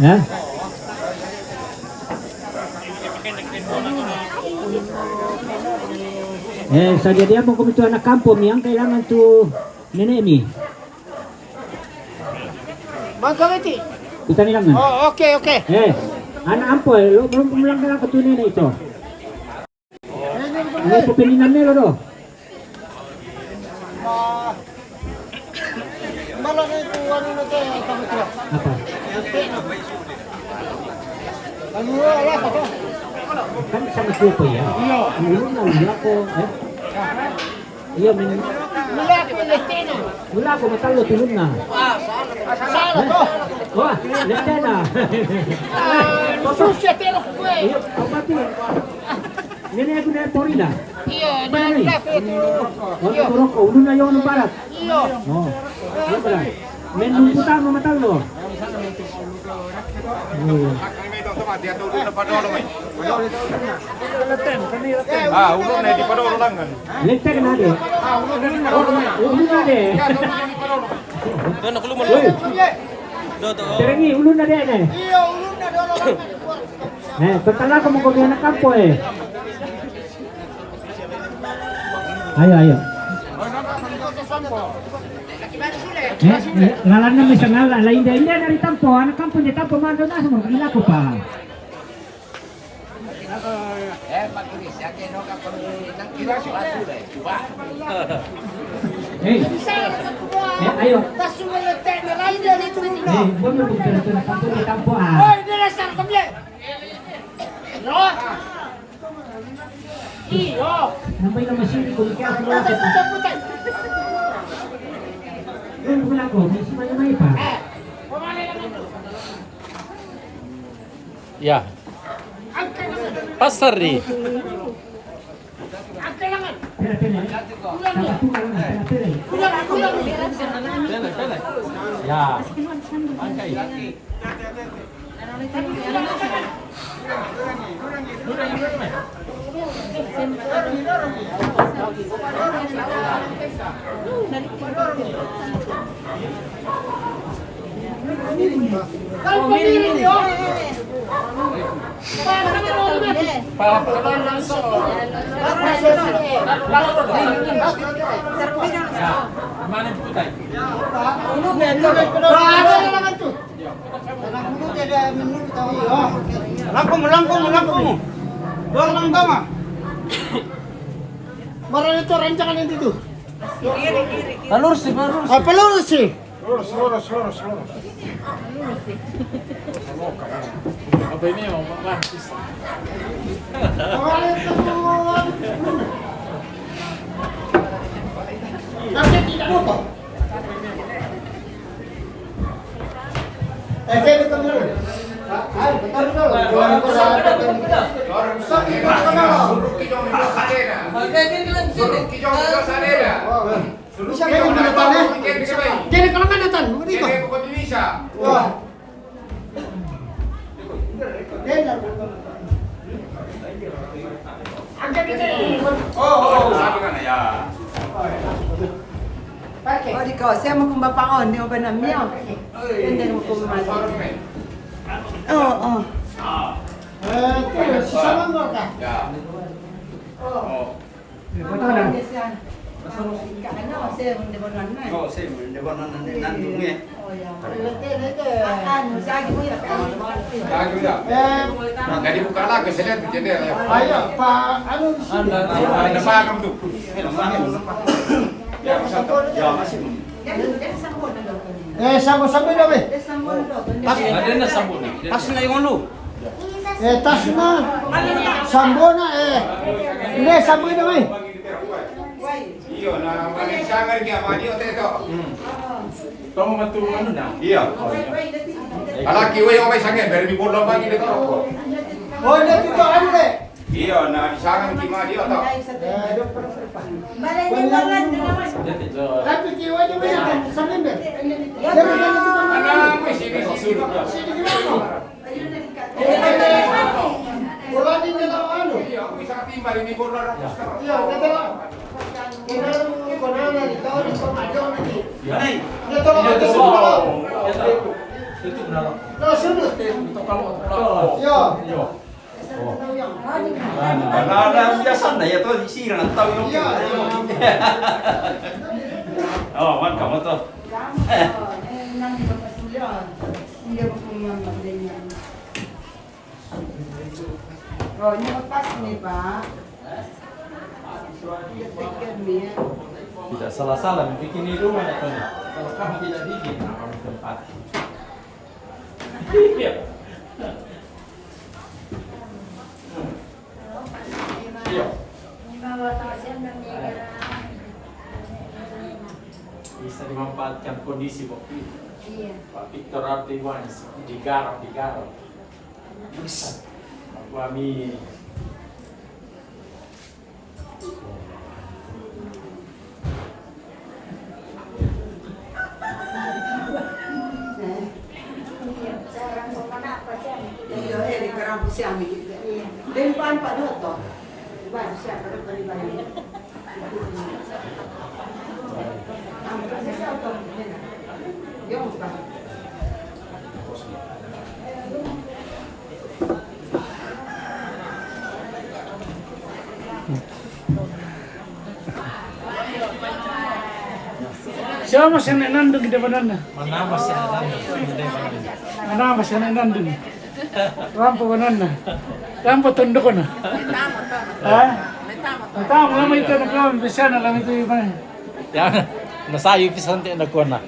Ya. Saja dia mau itu anak kampung yang kailangan tuh nenek mi. Mangkaliti. Kita nilangan. Oh, oke. Anak ampoy, lo belum pulang ke tuh nenek itu. Ini pepininan lo do. Malah itu anu teh kamu tuh. Apa? Anu lah apa? Kan sama siapa ya? Iya. Mula ko, Iya, Mula ko letena. mula ko matalo tulun na. Sana to. Wah, letena. Susya telo ko eh. Iya, apa tuh? Nenek aku dari Florida. Iya, na itu. Waktu rokok, ulun na yung barat. Iya. Oh, iya benar. Menung putar mo matalo. Ulun na di padoro lang kan. Lenten na de. Ulun na de. Doon ako lumo. Terengi, ulun na de ne. Iya, ulun na dolo. Petala ko mo ko anak kampo eh. Ayo. Ngalan na may ngalan. Lain dia dari tampo. Anak kampo di tampo mando na semua. Gila ko pa. Ayo. Tasuma letena lain dari itu. Buat mo kung tampo di tampo ah. Hoy, nilasan kami. No. Iyo. Nambay na masini ko kaya ako wala sa. Putay. Wala ko, may simay pa. Pamali lang ito. Ya. Pasar di. Ang kailangan. Kulang. Ya. Kalau pemilih dia. Mana putay? Langkung. Luar lang tama. Marami ito rancangan itu. Palurus sih. Pelurus sih. Lurus. Apa ini mau praktis? Tapi tidak lupa. Jadi betul. Jadi kalau mana tan? Wah. Oh, di kau saya mau kembang pangon ni apa namanya? Ini mau kembang. Oh. Sisama mo ka? Betul dah. Saya mendebarkan. Oh, saya mendebarkan nandungnya. Oh ya. Akan saya gitu ya. Lagi ya. Nah, jadi buka lagi saya lihat jendela ya. Ayo, Pak. Anu di sini. Ada makam tuh. Ya, masih. Sama-sama dah be. Ada na sabon. Tas na yung lu. Tas na. Sambo na Ini sambo na be. Iya, na sangar niya mga diyo ito. Kamu matu ano na? Iya. Alaki way okay sangen, pero mi bola ba dito ko. Oh, dito ano le? Iya, na sangar ki mga diyo to. Dito jo. Tapi kiwa niyo ba yan? Sabihin ba? Ana may sini sini. Sini gimana? Wala din nila ano? Iya, bisa timba mi bola ra. Iya, kata lang. Kailangan ko na dito, dito na dito. Yan. Dito lang, Dito dito lang. Dito na lang. No, sunod. Ito kamu. Yo. Yo. Nah, biasa na ya to sira na tahu yung. Iya. Oh, man kamu to. Oh, ini lepas nih, Pak. Tidak salah-salah bikin di rumah ya Tony. Kalau kamu tidak bikin, kamu tempat. Iya. Iya. Bisa dimanfaatkan kondisi waktu itu. Pak Victor Artiwan digarap. Aku amin. Iya, di kerang siang gitu. Depan Pak Doto. Bang, siapa beli banyak. Siapa mas yang nandung di depan anda? Mana mas yang ada? Mana mas yang nandung? Rampo banana. Rampo tunduk na. Ah? Tahu lama itu nak lama bisa na lama itu mana? Yan, nasayo pisante na ko na.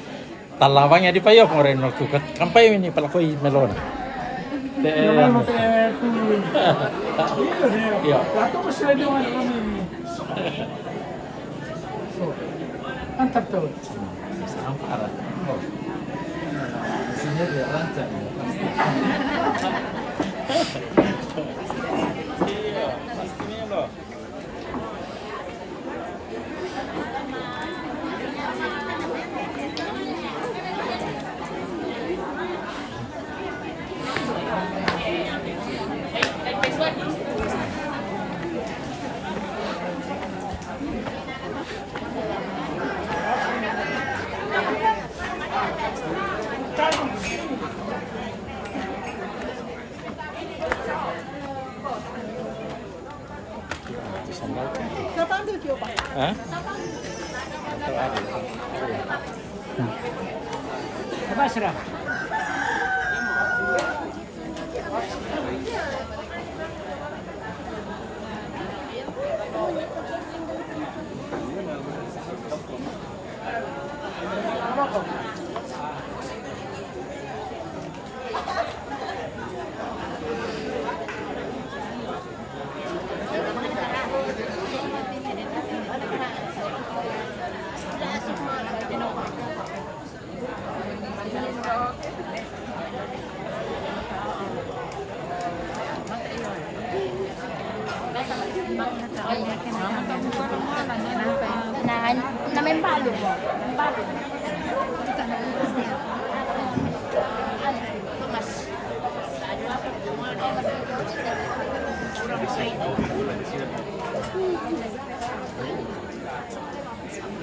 Talawangnya di payo ko rin nagkukat. Kampay ini pala ko melon. Nama mo te tu. Iya. Lato ko sila doon kami. Mantap tuh. Sampara. Oh. Sini dia lancar. Iya, pastinya loh. Hah? Apa serah? Na may balo mo. Balo.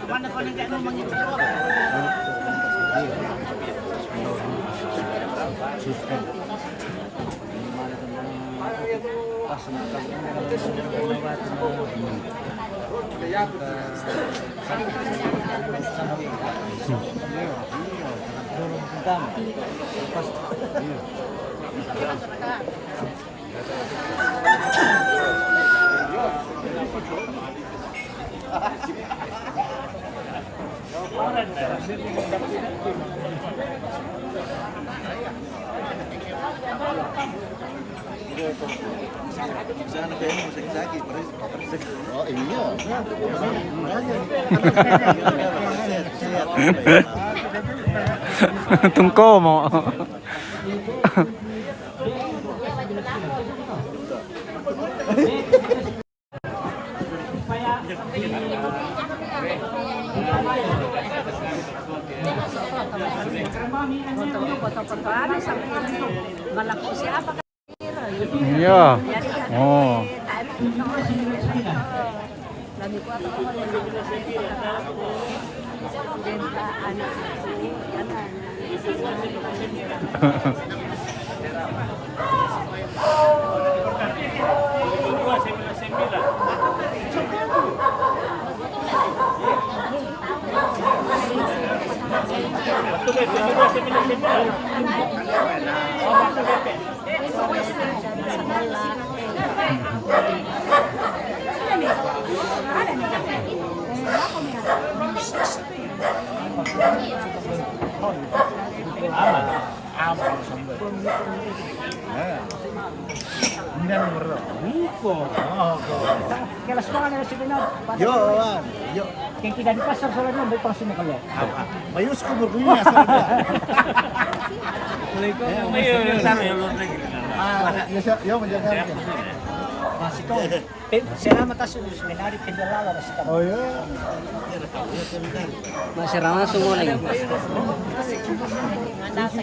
Mana ko nang gano mangituro? Oh iya. Tungko mo. Foto-foto ada sampai malaki siapa kan? Iya. Oh. Lagi ko ako Kelas mga na si Binod. Yo, yo. Kaya kita di pasar sa lang may pang sumakalo. Mayus ko bergunya asal dia. Yo menjaga. Masih ko. Sila mataas yung seminary pinalala na siya. Oh iya. Masyarakat langsung mulai.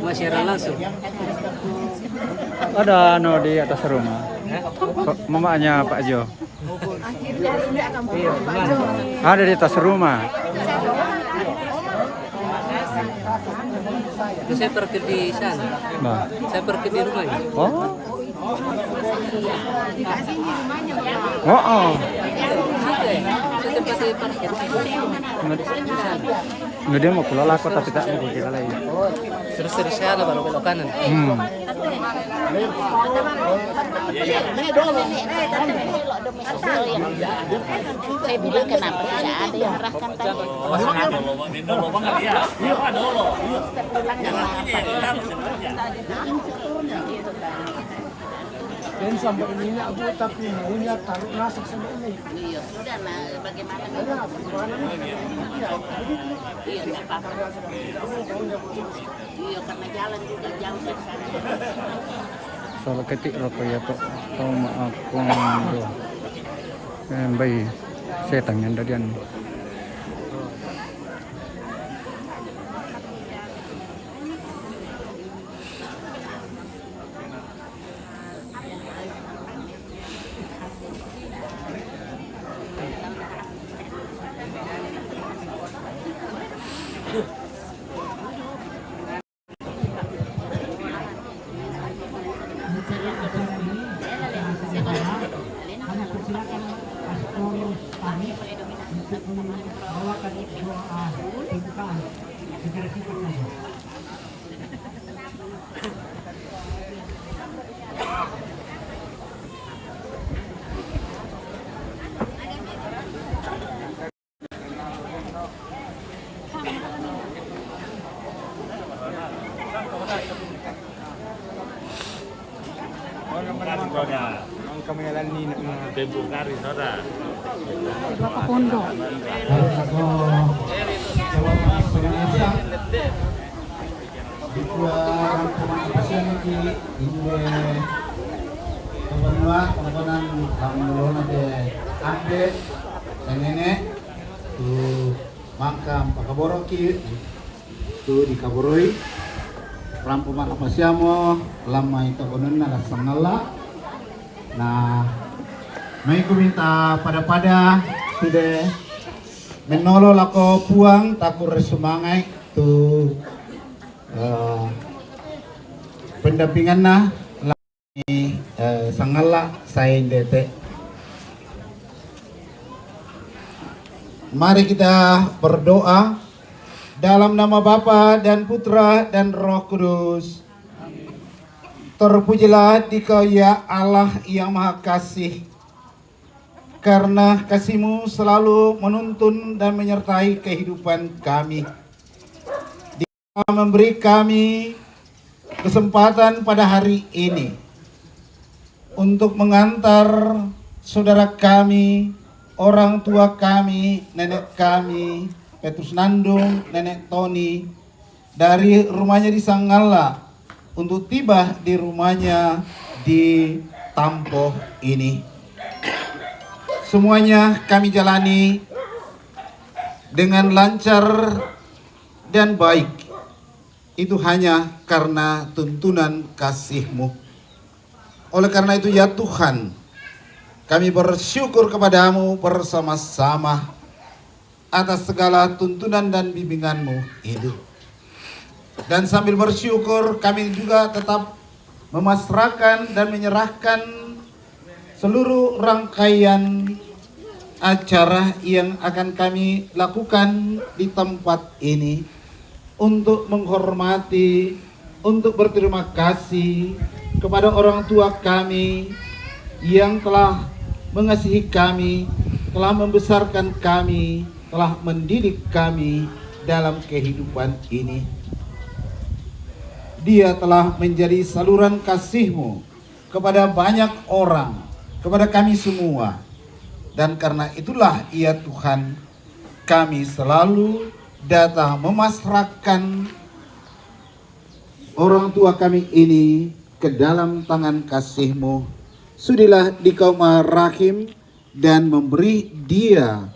Masyarakat langsung. Ada ano di atas rumah. Mamanya Pak Jo. Ada di atas rumah. Saya pergi di sana. Nah. Saya pergi di rumahnya. Oh. Oh. Saya tempat di parkir. Nggak dia mau pulang aku tapi tak mau kira lagi. Terus dari sana baru belok kanan. Saya bilang kenapa tidak ada yang arahkan tadi. Dan sampai ini aku tapi maunya taruh nasak sama ini. Iya, sudah nah bagaimana? Iya, tidak apa-apa. Iya, karena jalan juga jauh dari sana. Soal ketik rokok ya Pak. Tahu maaf kondo. Bayi setan yang dadian. Bapak pondok. Makam Pakaboroki tu di Kaboroi Rampu makam pasiamo lama itu kononna la sangala. Nah, may kuminta pada sudah menolong lako puang takur resumangai tu pendampingan na lagi sangala saya dete. Mari kita berdoa dalam nama Bapa dan Putra dan Roh Kudus. Terpujilah Dikau ya Allah yang Maha Kasih, karena kasih-Mu selalu menuntun dan menyertai kehidupan kami. Dia memberi kami kesempatan pada hari ini untuk mengantar saudara kami, orang tua kami, nenek kami, Petrus Nandung, nenek Tony, dari rumahnya di Sanggala untuk tiba di rumahnya di Tampoh ini. Semuanya kami jalani dengan lancar dan baik. Itu hanya karena tuntunan kasih-Mu. Oleh karena itu ya Tuhan, kami bersyukur kepadamu bersama-sama atas segala tuntunan dan bimbingan-Mu itu. Dan sambil bersyukur kami juga tetap memasrahkan dan menyerahkan seluruh rangkaian acara yang akan kami lakukan di tempat ini untuk menghormati, untuk berterima kasih kepada orang tua kami yang telah mengasihi kami, telah membesarkan kami, telah mendidik kami dalam kehidupan ini. Dia telah menjadi saluran kasih-Mu kepada banyak orang, kepada kami semua. Dan karena itulah ya Tuhan, kami selalu datang memasrahkan orang tua kami ini ke dalam tangan kasih-Mu. Sudilah Dikau Maha Rahim dan memberi dia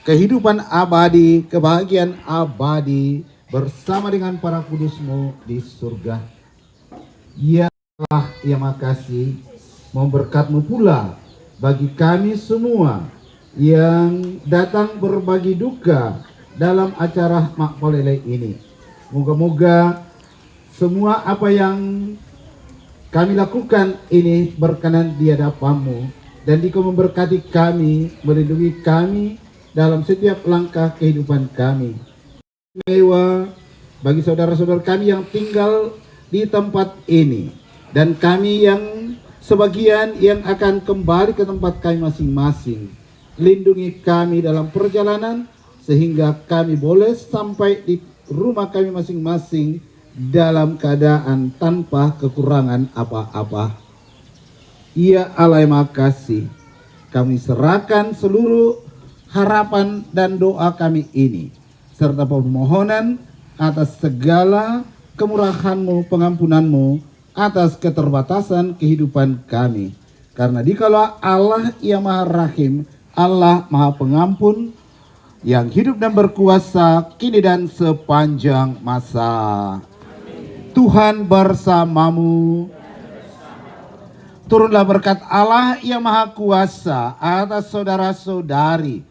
kehidupan abadi, kebahagiaan abadi bersama dengan para kudus-Mu di surga. Ya Allah yang Maha Kasih, memberkat-Mu pula bagi kami semua yang datang berbagi duka dalam acara Makpolele ini. Moga-moga semua apa yang kami lakukan ini berkenan di hadapan-Mu, dan Dikau memberkati kami, melindungi kami dalam setiap langkah kehidupan kami. Istimewa bagi saudara-saudara kami yang tinggal di tempat ini, dan kami yang sebagian yang akan kembali ke tempat kami masing-masing. Lindungi kami dalam perjalanan sehingga kami boleh sampai di rumah kami masing-masing dalam keadaan tanpa kekurangan apa-apa. Ya Allah yang Maha Kasih, kami serahkan seluruh harapan dan doa kami ini serta permohonan atas segala kemurahan-Mu, pengampunan-Mu atas keterbatasan kehidupan kami. Karena dikalau Allah yang Maha Rahim, Allah Maha Pengampun, yang hidup dan berkuasa kini dan sepanjang masa. Tuhan bersamamu. Turunlah berkat Allah yang Maha Kuasa atas saudara-saudari,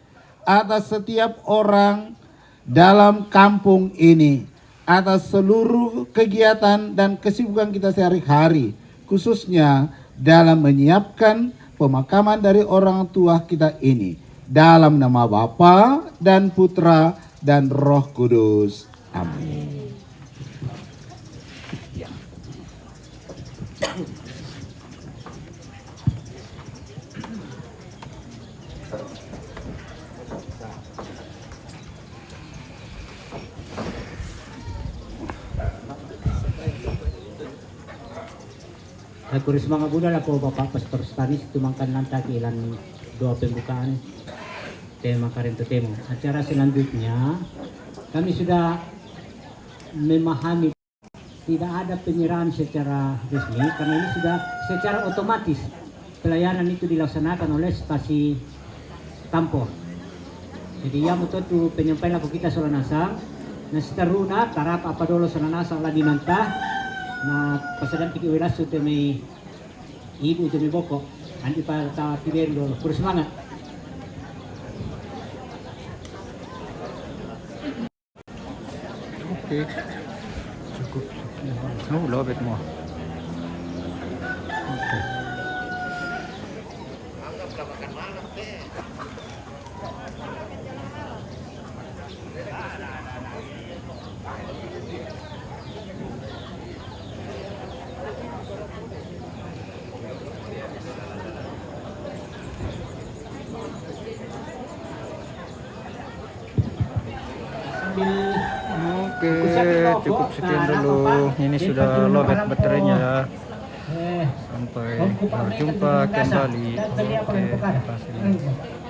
atas setiap orang dalam kampung ini, atas seluruh kegiatan dan kesibukan kita sehari-hari, khususnya dalam menyiapkan pemakaman dari orang tua kita ini. Dalam nama Bapa dan Putra dan Roh Kudus. Amin. Aku risma ngabuda lah po Bapak Pastor Stanis tumangkan lantai ilan doa pembukaan tema karento temo. Acara selanjutnya kami sudah memahami tidak ada penyerahan secara resmi karena ini sudah secara otomatis pelayanan itu dilaksanakan oleh stasi Tampoh. Jadi ya betul tu penyampaian aku kita solanasa na seteruna tarap apa dulu solanasa lagi nantah na pasadan piki wilas itu may ibu itu may boko andi pa ta tiber dulu pura semangat. Oke, cukup. Oh, lobet mo. Oke. Sambil Oke, cukup sekian dulu. Ini sudah lowbat baterainya ya. Eh, Sampai berjumpa kembali. Oke, terima kasih.